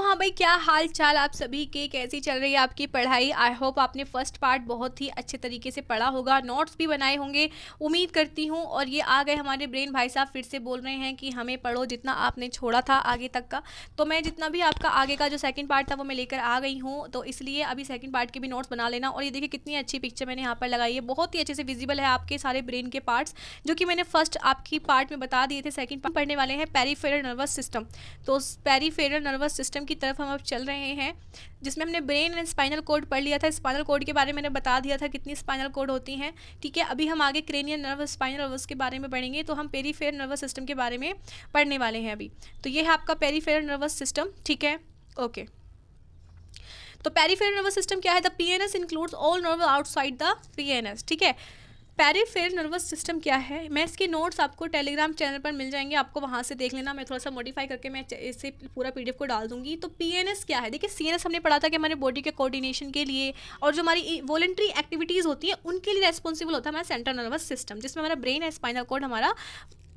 हाँ भाई, क्या हाल चाल आप सभी के, कैसी चल रही है आपकी पढ़ाई। आई होप आपने फर्स्ट पार्ट बहुत ही अच्छे तरीके से पढ़ा होगा, नोट्स भी बनाए होंगे उम्मीद करती हूँ। और ये आ गए हमारे ब्रेन भाई साहब, फिर से बोल रहे हैं कि हमें पढ़ो जितना आपने छोड़ा था आगे तक का। तो मैं जितना भी आपका आगे का जो सेकंड पार्ट था वो मैं लेकर आ गई हूँ, तो इसलिए अभी सेकंड पार्ट के भी नोट्स बना लेना। और ये देखिए कितनी अच्छी पिक्चर मैंने यहाँ पर लगाई है, बहुत ही अच्छे से विजिबल है आपके सारे ब्रेन के पार्ट्स, जो कि मैंने फर्स्ट आपकी पार्ट में बता दिए थे। सेकंड पार्ट पढ़ने वाले हैं पेरिफेरल नर्वस सिस्टम। तो पेरिफेरल नर्वस सिस्टम की तरफ हम अब चल रहे हैं, जिसमें हमने ब्रेन एंड स्पाइनल कोड पढ़ लिया था। स्पाइनल कोड के बारे में मैंने बता दिया था कितनी स्पाइनल कोड होती हैं। ठीक है, अभी हम आगे क्रेनियल नर्व, स्पाइनल नर्वस के बारे में पढ़ेंगे, तो हम पेरिफेरल नर्वस सिस्टम के बारे में पढ़ने वाले हैं अभी। तो ये है आपका पेरिफेरल नर्वस सिस्टम। ठीक है, ओके। तो पेरिफेरल नर्वस सिस्टम क्या है? The PNS includes all nerve outside the PNS. ठीक है, पेरिफेरल नर्वस सिस्टम क्या है, मैं इसके नोट्स आपको टेलीग्राम चैनल पर मिल जाएंगे, आपको वहाँ से देख लेना। मैं थोड़ा सा मॉडिफाई करके मैं इसे पूरा पीडीएफ को डाल दूंगी। तो पीएनएस क्या है? देखिए, सीएनएस हमने पढ़ा था कि हमारे बॉडी के कोऑर्डिनेशन के लिए और जो हमारी वॉलंटरी एक्टिविटीज़ होती हैं उनके लिए रेस्पॉन्सिबल होता है हमारा सेंट्रल नर्वस सिस्टम, जिसमें हमारा ब्रेन है, स्पाइनल कॉर्ड हमारा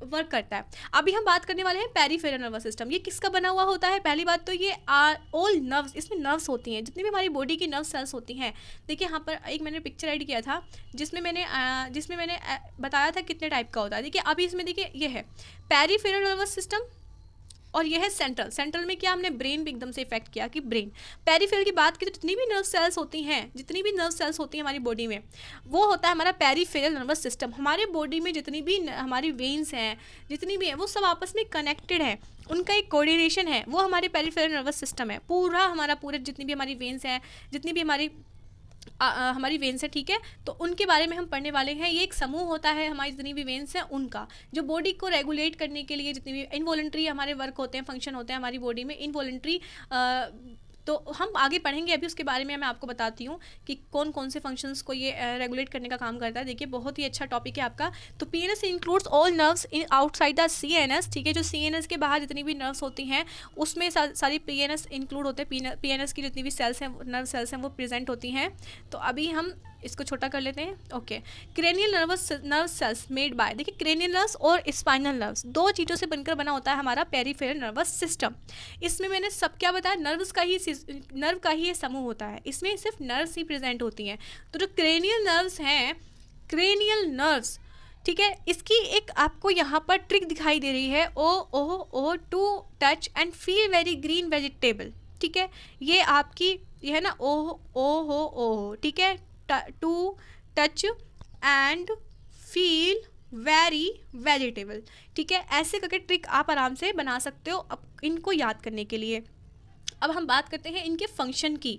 वर्क करता है। अभी हम बात करने वाले हैं पेरिफेरल नर्वस सिस्टम। ये किसका बना हुआ होता है? पहली बात तो ये ऑल नर्व्स, इसमें नर्व्स होती हैं, जितनी भी हमारी बॉडी की नर्व सेल्स होती हैं। देखिए यहाँ पर एक मैंने पिक्चर ऐड किया था जिसमें मैंने बताया था कितने टाइप का होता है। देखिए अभी इसमें देखिए ये है पेरिफेरल नर्वस सिस्टम और यह है सेंट्रल। सेंट्रल में क्या हमने ब्रेन भी एकदम से इफेक्ट किया कि ब्रेन। पेरिफेरल की बात की तो जितनी भी नर्व सेल्स होती हैं, जितनी भी नर्व सेल्स होती हैं हमारी बॉडी में, वो होता है हमारा पेरिफेरल नर्वस सिस्टम। हमारे बॉडी में जितनी भी हमारी वेन्स हैं, जितनी भी हैं, वो सब आपस में कनेक्टेड है, उनका एक कोऑर्डिनेशन है, वो हमारे पेरिफेरल नर्वस सिस्टम है। पूरे जितनी भी हमारी वेन्स हैं, जितनी भी हमारी वेन्स है, ठीक है, तो उनके बारे में हम पढ़ने वाले हैं। ये एक समूह होता है हमारी जितनी भी वेन्स हैं उनका, जो बॉडी को रेगुलेट करने के लिए जितनी भी इनवॉलंटरी हमारे वर्क होते हैं, फंक्शन होते हैं हमारी बॉडी में इनवॉलंटरी। तो हम आगे पढ़ेंगे, अभी उसके बारे में मैं आपको बताती हूँ कि कौन कौन से फंक्शंस को ये रेगुलेट करने का काम करता है। देखिए बहुत ही अच्छा टॉपिक है आपका। तो PNS includes all nerves in outside the CNS. ठीक है, जो सीएनएस के बाहर जितनी भी नर्व्स होती हैं उसमें सारी पीएनएस इंक्लूड होते हैं। पीएनएस की जितनी भी सेल्स हैं, नर्व सेल्स हैं, वो प्रेजेंट होती हैं। तो अभी हम इसको छोटा कर लेते हैं। Okay, cranial nerve cells made by, देखिए क्रेनियल नर्व्स और स्पाइनल नर्व्स दो चीज़ों से बनकर बना होता है हमारा पेरिफेरल नर्वस सिस्टम। इसमें मैंने सब क्या बताया, नर्व का ही ये समूह होता है, इसमें सिर्फ नर्व्स ही प्रेजेंट होती हैं। तो जो क्रेनियल नर्व्स हैं, क्रेनियल नर्व्स, ठीक है, इसकी एक आपको यहाँ पर ट्रिक दिखाई दे रही है, oh to touch and feel very green vegetable. ठीक है, ये आपकी ये है ना, ओ, ठीक है, to touch and feel very vegetable. ठीक है, ऐसे करके ट्रिक आप आराम से बना सकते हो अब इनको याद करने के लिए। अब हम बात करते हैं इनके फंक्शन की।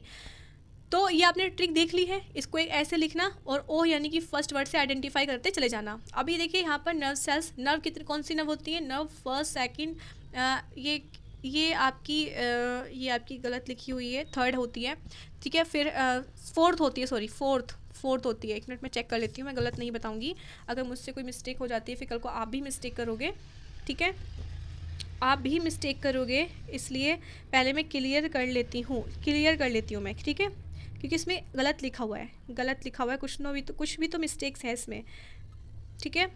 तो ये आपने ट्रिक देख ली है, इसको एक ऐसे लिखना और ओ यानी कि फर्स्ट वर्ड से आइडेंटिफाई करते चले जाना। अभी देखिए यहाँ पर नर्व सेल्स, नर्व कितनी कौन सी नर्व होती है? नर्व फर्स्ट, सेकंड, ये आपकी गलत लिखी हुई है, थर्ड होती है। ठीक है, फिर फोर्थ होती है, सॉरी फोर्थ होती है। एक मिनट में चेक कर लेती हूँ, मैं गलत नहीं बताऊँगी, अगर मुझसे कोई मिस्टेक हो जाती है फिर कल को आप भी मिस्टेक करोगे। ठीक है, आप भी मिस्टेक करोगे, इसलिए पहले मैं क्लियर कर लेती हूँ मैं। ठीक है, क्योंकि इसमें गलत लिखा हुआ है, कुछ भी तो मिस्टेक्स है इसमें। ठीक है,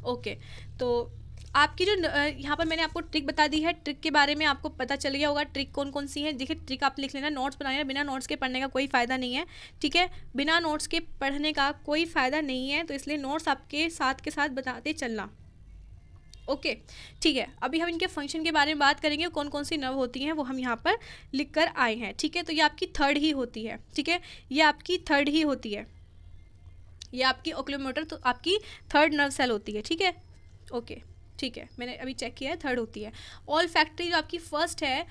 ओके। तो आपकी जो यहाँ पर मैंने आपको ट्रिक बता दी है, ट्रिक के बारे में आपको पता चल गया होगा ट्रिक कौन कौन सी है। देखिए ट्रिक आप लिख लेना, नोट्स बना लेना, बिना नोट्स के पढ़ने का कोई फ़ायदा नहीं है। ठीक है, बिना नोट्स के पढ़ने का कोई फ़ायदा नहीं है, तो इसलिए नोट्स आपके साथ के साथ बताते चलना। ओके, ठीक है, अभी हम इनके फंक्शन के बारे में बात करेंगे, कौन कौन सी नर्व होती हैं वो हम यहाँ पर लिख कर आए हैं। ठीक है, तो ये आपकी थर्ड ही होती है। ठीक है, ये आपकी थर्ड ही होती है, ये आपकी ओक्यूलोमोटर, तो आपकी थर्ड नर्व सेल होती है। ठीक है, ओके, ठीक है, मैंने अभी चेक किया है, थर्ड होती है। ऑल फैक्ट्री जो आपकी फर्स्ट है,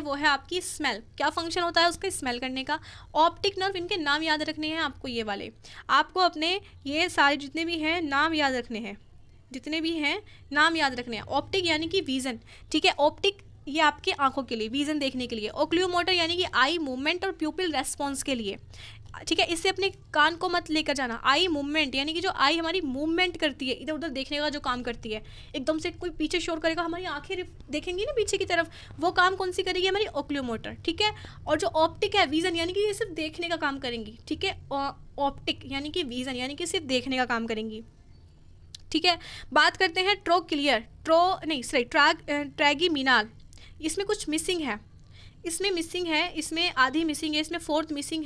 वो है आपकी स्मेल। क्या फंक्शन होता है उसका? स्मेल करने का। ऑप्टिक नर्व, इनके नाम याद रखने हैं आपको, ये वाले आपको अपने ये सारे जितने भी हैं नाम याद रखने हैं, ऑप्टिक यानी कि विजन। ठीक है, ऑप्टिक ये आपके आंखों के लिए, विजन देखने के लिए। ओक्यूलोमोटर यानी कि आई मूवमेंट और प्यूपिल रेस्पॉन्स के लिए। ठीक है, इससे अपने कान को मत लेकर जाना। आई मूवमेंट यानी कि जो आई हमारी मूवमेंट करती है, इधर उधर देखने का जो काम करती है, एकदम से कोई पीछे शोर करेगा, हमारी आंखें देखेंगी ना पीछे की तरफ, वो काम कौन सी करेगी? हमारी ओक्यूलोमोटर। ठीक है, और जो ऑप्टिक है, विजन यानी कि ये सिर्फ देखने का काम करेंगी। ठीक है, ऑप्टिक यानी कि विजन यानी कि सिर्फ देखने का काम करेंगी। ठीक है, बात करते हैं ट्रैगीमिनाल। इसमें कुछ मिसिंग है, इसमें मिसिंग है, इसमें आधी मिसिंग है, इसमें फोर्थ मिसिंग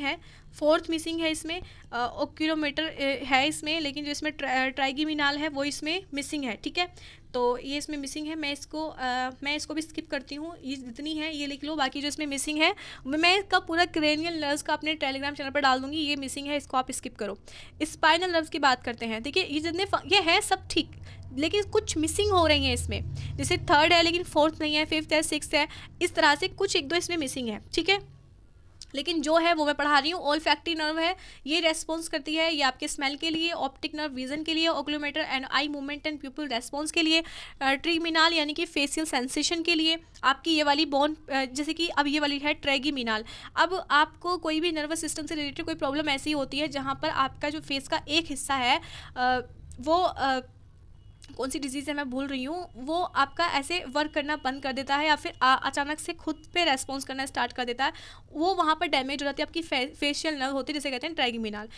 है, इसमें ओक्यूलोमीटर है इसमें, लेकिन जो इसमें ट्राइगेमिनल है वो इसमें मिसिंग है। ठीक है, तो ये इसमें मिसिंग है, मैं इसको भी स्किप करती हूँ, ये जितनी है ये लिख लो, बाकी जो इसमें मिसिंग है मैं इसका पूरा क्रेनियल नर्व्स का अपने टेलीग्राम चैनल पर डाल दूंगी, ये मिसिंग है इसको आप स्किप करो। स्पाइनल नर्व्स की बात करते हैं। देखिए ये जितने ये है सब ठीक, लेकिन कुछ मिसिंग हो रही हैं इसमें, जैसे थर्ड है लेकिन फोर्थ नहीं है, फिफ्थ है, सिक्स्थ है, इस तरह से कुछ एक दो इसमें मिसिंग है। ठीक है, लेकिन जो है वो मैं पढ़ा रही हूँ। ओल्फैक्टरी नर्व है, ये रेस्पॉन्स करती है, ये आपके स्मेल के लिए, ऑप्टिक नर्व विजन के लिए, oculomotor and eye movement and pupil response के लिए, ट्रिमिनाल यानी कि फेशियल सेंसेशन के लिए, आपकी ये वाली बोन जैसे कि अब ये वाली है ट्रेगिमिनाल। अब आपको कोई भी नर्वस सिस्टम से रिलेटेड कोई प्रॉब्लम ऐसी होती है जहाँ पर आपका जो फेस का एक हिस्सा है वो कौन सी डिजीज़ है मैं भूल रही हूँ, वो आपका ऐसे वर्क करना बंद कर देता है या फिर अचानक से खुद पे रेस्पॉन्स करना स्टार्ट कर देता है, वो वहाँ पर डैमेज हो जाती है आपकी फेशियल नर्व होती है, जिसे कहते हैं ट्राइगेमिनल।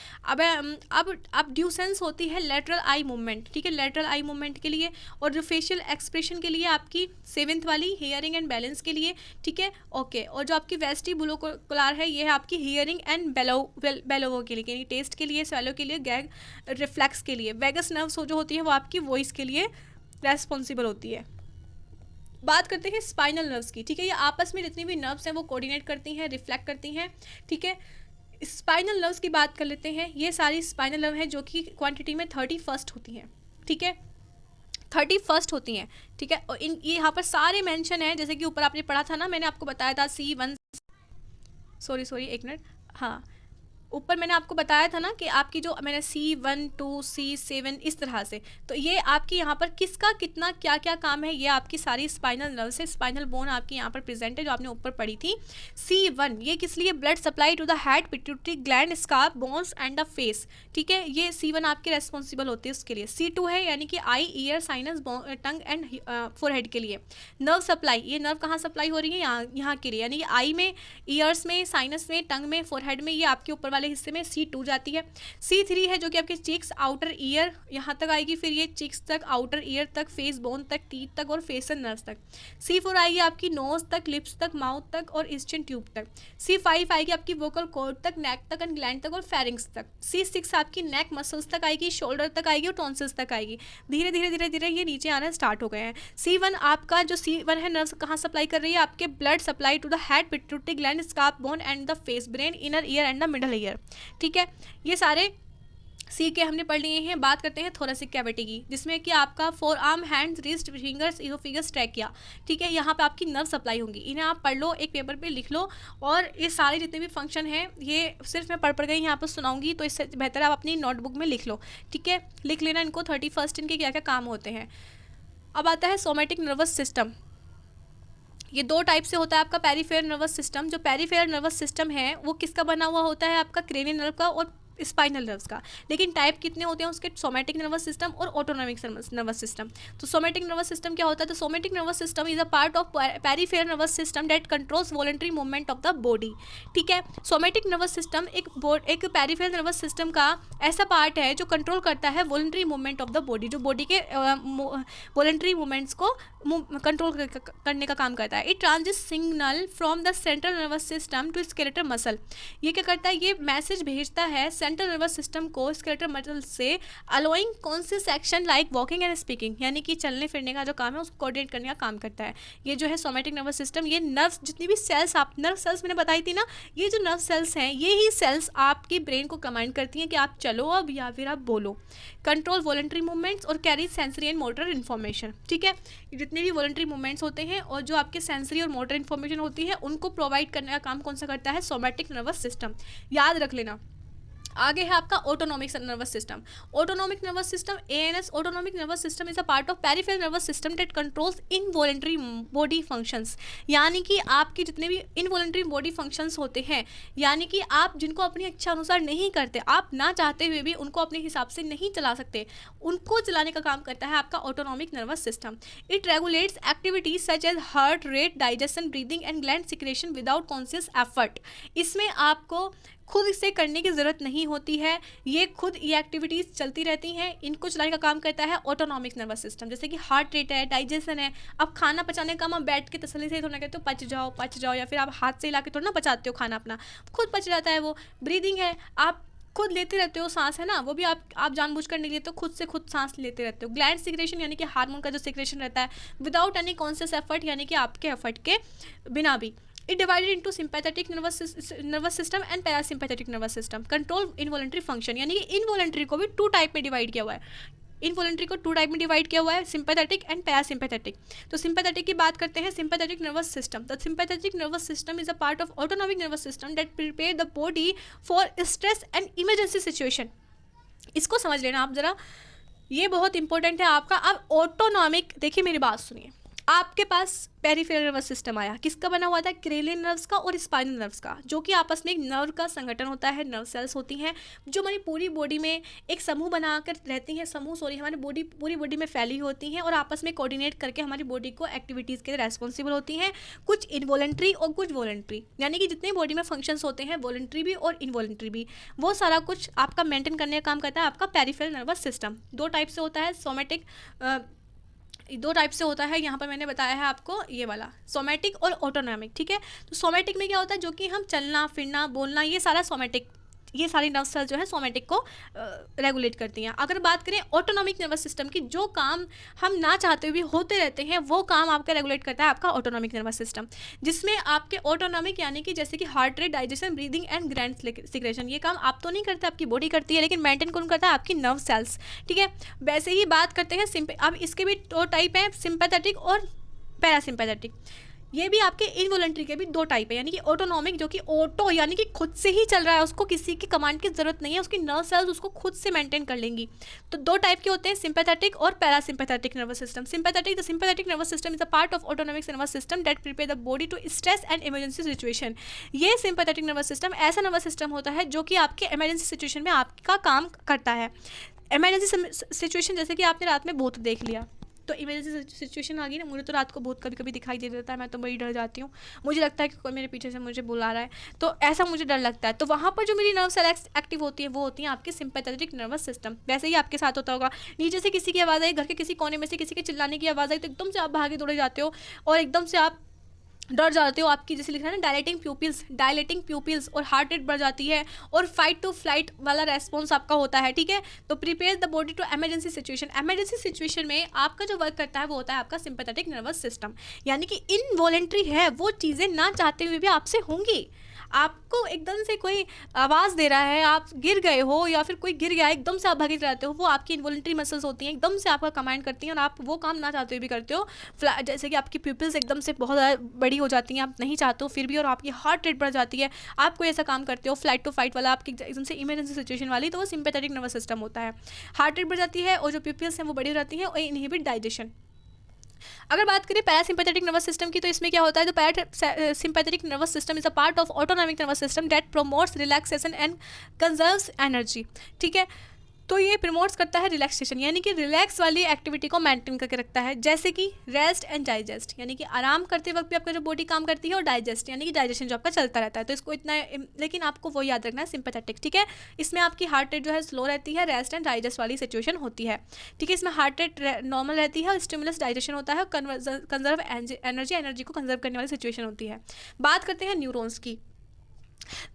अब ड्यूसेंस होती है लेटरल आई मूवमेंट। ठीक है, लेटरल आई मूवमेंट के लिए, और जो फेशियल एक्सप्रेशन के लिए आपकी सेवेंथ वाली हियरिंग एंड बैलेंस के लिए। ठीक है, ओके, और जो आपकी वेस्टिबुलोकुलर है ये है आपकी हियरिंग एंड बेलोवो के लिए, यानी टेस्ट के लिए, स्वेलो के लिए, गैग रिफ्लेक्स के लिए। वेगस नर्व्स जो होती है वो आपकी वॉइस के लिए रेस्पॉन्सिबल होती है। बात करते हैं स्पाइनल नर्व्स की। ठीक है, ये आपस में जितनी भी नर्व्स हैं वो कोऑर्डिनेट करती हैं, रिफ्लेक्ट करती हैं। ठीक है, स्पाइनल नर्व्स की बात कर लेते हैं। ये सारी स्पाइनल नर्व हैं जो कि क्वांटिटी में 31st होती हैं। ठीक है, 31st होती हैं। ठीक है, और ये यहाँ पर सारे मेंशन हैं, जैसे कि ऊपर आपने पढ़ा था ना, मैंने आपको बताया था C1 सॉरी एक मिनट, हाँ ऊपर मैंने आपको बताया था ना कि आपकी जो मैंने C1 2 C7 इस तरह से, तो ये आपकी यहाँ पर किसका कितना क्या क्या काम है, ये आपकी सारी स्पाइनल नर्व से, स्पाइनल बोन आपकी यहाँ पर प्रेजेंट है जो आपने ऊपर पढ़ी थी। C1 ये किस लिए, blood supply to the head, pituitary gland, scalp, bones and the face. ठीक है, ये C1 आपके रेस्पॉन्सिबल होती है उसके लिए। C2 है यानी कि eye, ear, sinus, tongue and forehead के लिए। नर्व सप्लाई, ये नर्व कहाँ सप्लाई हो रही है, यहाँ के लिए, यानी कि आई में, ईयर्स में, साइनस में, टंग में, फोरहेड में, ये आपके ऊपर वाले हिस्से में C2 जाती है। C3 है जो कि आपके चीक्स, आउटर ईयर यहाँ तक आएगी, फिर ये चीक्स तक, आउटर ईयर तक, फेस बोन तक, टीथ तक और फेशियल नर्व्स तक। C4 आएगी आपकी नोज तक, लिप्स तक, माउथ तक और ईस्टर्न ट्यूब तक। C5 आएगी आपकी वोकल कॉर्ड तक, नेक तक एंड ग्लैंड तक और फेरिंग्स तक। C6 आपकी नेक मसल्स तक आएगी, शोल्डर तक आएगी और टॉन्सिल्स तक आएगी। धीरे धीरे धीरे धीरे ये नीचे आना स्टार्ट हो गए हैं। C1 आपका जो C1 है नर्व्स कहाँ सप्लाई कर रही है, आपके blood supply to the head, pituitary gland, scalp, bone and the face, brain, inner ear and the middle ear. ठीक है, ये सारे सी के हमने पढ़ लिए हैं। बात करते हैं थोरेसिक कैविटी की, जिसमें कि आपका forearm, hands, wrist, fingers, oesophagus, trachea. ठीक है, यहाँ पे आपकी नर्व सप्लाई होंगी, इन्हें आप पढ़ लो, एक पेपर पे लिख लो, और ये सारे जितने भी फंक्शन हैं ये सिर्फ मैं पढ़ गई यहाँ पर सुनाऊंगी, तो इससे बेहतर आप अपनी नोटबुक में लिख लो। ठीक है, लिख लेना इनको, 31st इनके क्या क्या काम होते हैं। अब आता है सोमेटिक नर्वस सिस्टम। ये दो टाइप से होता है आपका पेरिफेरल नर्वस सिस्टम। जो पेरिफेरल नर्वस सिस्टम है वो किसका बना हुआ होता है, आपका क्रेनियल नर्व का और स्पाइनल नर्व्स का। लेकिन टाइप कितने होते हैं उसके, सोमेटिक नर्वस सिस्टम और ऑटोनॉमिक नर्वस सिस्टम। तो सोमेटिक नर्वस सिस्टम क्या होता है, तो somatic nervous system is a part of peripheral nervous system that controls voluntary movement of the body. ठीक है, सोमेटिक नर्वस सिस्टम एक पेरिफेरल नर्वस सिस्टम का ऐसा पार्ट है जो कंट्रोल करता है voluntary movement of the body, जो बॉडी के वॉलंटरी मूवमेंट्स को कंट्रोल करने का काम करता है। It transmit signal from the central nervous system to skeletal muscle. ये क्या करता है, ये मैसेज भेजता है सेंट्रल नर्वस सिस्टम को स्केलेटल मसल से, allowing conscious action like walking and speaking, यानी कि चलने फिरने का जो काम है उसको कोऑर्डिनेट करने का काम करता है। ये जो है सोमेटिक नर्वस सिस्टम, ये नर्व्स जितनी भी सेल्स, आप नर्व सेल्स मैंने बताई थी ना, ये जो नर्व सेल्स हैं ये ही सेल्स आपकी ब्रेन को कमांड करती हैं कि आप चलो अब या फिर आप बोलो, कंट्रोल वॉलंटरी मूवमेंट्स और carry sensory and motor information. ठीक है, जितने भी वॉलंटरी मूवमेंट्स होते हैं और जो आपके सेंसरी और मोटर इन्फॉर्मेशन होती है उनको प्रोवाइड करने का काम कौन सा करता है, सोमेटिक नर्वस सिस्टम। याद रख लेना। आगे है आपका autonomic nervous system. Autonomic nervous system, ANS, autonomic nervous system is a part of peripheral nervous system that controls involuntary body functions. यानी कि आपके जितने भी इनवॉलंटरी बॉडी फंक्शंस होते हैं, यानी कि आप जिनको अपनी इच्छा अनुसार नहीं करते, आप ना चाहते हुए भी उनको अपने हिसाब से नहीं चला सकते, उनको चलाने का काम करता है आपका autonomic nervous system. It regulates activities such as heart rate, digestion, breathing and gland secretion without conscious effort. इसमें आपको खुद से करने की ज़रूरत नहीं होती है, ये खुद ये एक्टिविटीज़ चलती रहती हैं। इनको चलाने का काम करता है ऑटोनॉमिक नर्वस सिस्टम, जैसे कि हार्ट रेट है, डाइजेशन है। अब खाना पचाने का काम आप बैठ के तसल्ली से थोड़ा कहते हो पच जाओ, या फिर आप हाथ से हिला के थोड़ा ना पचाते हो खाना अपना, खुद पच जाता है वो। ब्रीदिंग है, आप खुद लेते रहते हो सांस, है ना, वो भी आप जानबूझकर नहीं लेते हो, खुद से खुद सांस लेते रहते हो। ग्लैंड सिक्रेशन यानी कि हार्मोन का जो सिक्रेशन रहता है विदाउट एनी कॉन्शियस एफर्ट, यानी कि आपके एफर्ट के बिना भी। It divided into sympathetic nervous system and parasympathetic nervous system. Control involuntary function, यानी कि इनवॉलंटरी को भी 2 टाइप में डिवाइड किया हुआ है। इनवॉलंटरी को 2 टाइप में डिवाइड किया हुआ है, सिंपैथेटिक एंड पैरासिम्पैथेटिक। तो सिंपैथेटिक की बात करते हैं, sympathetic nervous system. The sympathetic nervous system is a part of autonomic nervous system that prepare the body for stress and emergency situation. इसको समझ लेना आप जरा, ये बहुत इंपॉर्टेंट है आपका। अब ऑटोनॉमिक, देखिए मेरी बात सुनिए, आपके पास पेरिफेरल नर्वस सिस्टम आया, किसका बना हुआ था? क्रेनियल नर्व्स का और स्पाइनल नर्व्स का, जो कि आपस में एक नर्व का संगठन होता है, नर्व सेल्स होती हैं जो हमारी पूरी बॉडी में एक समूह बनाकर रहती हैं, हमारी पूरी बॉडी में फैली होती हैं और आपस में कोऑर्डिनेट करके हमारी बॉडी को एक्टिविटीज़ के लिए रेस्पॉन्सिबल होती हैं, कुछ इनवॉलंटरी और कुछ वॉलंटरी, यानी कि जितने बॉडी में फंक्शंस होते हैं वॉलंटरी भी और इनवॉलंटरी भी, वो सारा कुछ आपका मेंटेन करने का काम करता है आपका पेरिफेरल नर्वस सिस्टम। 2 टाइप से होता है, सोमैटिक 2 टाइप से होता है, यहाँ पर मैंने बताया है आपको ये वाला सोमैटिक और ऑटोनॉमिक, ठीक है। तो सोमैटिक में क्या होता है, जो कि हम चलना फिरना बोलना, ये सारा सोमैटिक, ये सारी नर्व सेल जो है सोमैटिक को रेगुलेट करती हैं। अगर बात करें ऑटोनॉमिक नर्वस सिस्टम की, जो काम हम ना चाहते हुए होते रहते हैं वो काम आपका रेगुलेट करता है आपका ऑटोनॉमिक नर्वस सिस्टम, जिसमें आपके ऑटोनॉमिक यानी कि जैसे कि heart rate, digestion, breathing and gland secretion, ये काम आप तो नहीं करते, आपकी बॉडी करती है, लेकिन मेंटेन कौन करता है? आपकी नर्व सेल्स, ठीक है। वैसे ही बात करते हैं अब इसके भी 2 टाइप हैं, सिंपैथेटिक और पैरासिम्पैथेटिक। ये भी आपके इनवॉलंटरी के भी 2 टाइप है, यानी कि ऑटोनॉमिक जो कि ऑटो यानी कि खुद से ही चल रहा है, उसको किसी की कमांड की जरूरत नहीं है, उसकी नर्व सेल्स उसको खुद से मेंटेन कर लेंगी। तो 2 टाइप के होते हैं, सिंपैथेटिक और parasympathetic nervous system. The sympathetic nervous system is a part of autonomic nervous system that prepare the body to stress and emergency situation. ये सिंपैथेटिक नर्वस सिस्टम ऐसा नर्वस सिस्टम होता है जो कि आपके इमरजेंसी सिचुएशन में आपका काम करता है। इमरजेंसी सिचुएशन, जैसे कि आपने रात में भूत देख लिया, तो इमरजेंसी सिचुएशन आ गई ना, मुझे तो रात को बहुत कभी कभी दिखाई दे देता है, मैं तो बड़ी डर जाती हूँ, मुझे लगता है कि कोई मेरे पीछे से मुझे बुला रहा है, तो ऐसा मुझे डर लगता है। तो वहाँ पर जो मेरी नर्व सेल एक्टिव होती है वो होती है आपके सिंपैथेटिक नर्वस सिस्टम। वैसे ही आपके साथ होता होगा, नीचे से किसी की आवाज़ आई, घर के किसी कोने में से किसी के चिल्लाने की आवाज़ आई, तो एकदम से आप भागे दौड़े जाते हो और एकदम से आप डर जाते हो। आपकी जैसे लिखा है ना डायलेटिंग प्यूपिल्स और हार्ट रेट बढ़ जाती है और फाइट टू फ्लाइट वाला रेस्पॉन्स आपका होता है, ठीक है। तो prepare the body to emergency situation में आपका जो वर्क करता है वो होता है आपका सिंपैथेटिक नर्वस सिस्टम, यानी कि इनवॉलंटरी है, वो चीज़ें ना चाहते हुए भी आपसे होंगी। आपको एकदम से कोई आवाज़ दे रहा है, आप गिर गए हो या फिर कोई गिर गया, एकदम से आप भागे जाते हो, वो आपकी इनवॉलंटरी मसल्स होती हैं, एकदम से आपका कमांड करती हैं और आप वो काम ना चाहते हुए भी करते हो। जैसे कि आपकी प्यूपिल्स एकदम से बहुत ज़्यादा बड़ी हो जाती हैं, आप नहीं चाहते हो फिर भी, और आपकी हार्ट रेट बढ़ जाती है, आप कोई ऐसा काम करते हो फ्लाइट टू फाइट वाला, आपकी एकदम से इमरजेंसी सिचुएशन वाली, तो वो सिंपैथेटिक नर्वस सिस्टम होता है। हार्ट रेट बढ़ जाती है और जो प्यूपिल्स हैं वो बड़ी हो जाती हैं और इनहिबिट डाइजेशन। अगर बात करें पैरासिम्पैथेटिक नर्वस सिस्टम की, तो इसमें क्या होता है, तो parasympathetic nervous system is a part of autonomic nervous system that promotes relaxation and conserves energy, ठीक है। तो ये प्रमोट्स करता है रिलैक्सेशन, यानी कि रिलैक्स वाली एक्टिविटी को मेंटेन करके रखता है, जैसे कि रेस्ट एंड डाइजेस्ट, यानी कि आराम करते वक्त भी आपका जो बॉडी काम करती है, और डाइजेस्ट यानी कि डाइजेशन जो आपका चलता रहता है। तो इसको इतना, लेकिन आपको वो याद रखना है सिंपैथेटिक, ठीक है। इसमें आपकी हार्ट रेट जो है स्लो रहती है, रेस्ट एंड डाइजेस्ट वाली सिचुएशन होती है, ठीक है। इसमें हार्ट रेट नॉर्मल रहती है और स्टिमुलस डाइजेशन होता है, कंजर्व एनर्जी को कंजर्व करने वाली सिचुएशन होती है। बात करते हैं न्यूरॉन्स की।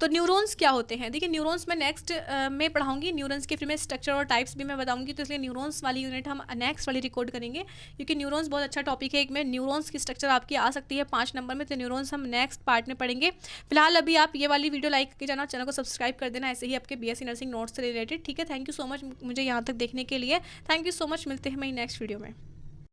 तो न्यूरॉन्स क्या होते हैं, देखिए न्यूरॉन्स में नेक्स्ट में पढ़ाऊंगी, न्यूरॉन्स के फिर में स्ट्रक्चर और टाइप्स भी मैं बताऊंगी, तो इसलिए न्यूरॉन्स वाली यूनिट हम नेक्स्ट वाली रिकॉर्ड करेंगे, क्योंकि न्यूरॉन्स बहुत अच्छा टॉपिक है। एक में न्यूरॉन्स की स्ट्रक्चर आपकी आ सकती है 5 नंबर में, तो न्यूरॉन्स हम नेक्स्ट पार्ट में पढ़ेंगे। फिलहाल अभी आप ये वाली वीडियो लाइक करके जाना, चैनल को सब्सक्राइब कर देना, ऐसे ही आपके BSc नर्सिंग नोट्स से रिलेटेड, ठीक है। थैंक यू सो मच मुझे यहाँ तक देखने के लिए, थैंक यू सो मच, मिलते हैं मैं नेक्स्ट वीडियो में।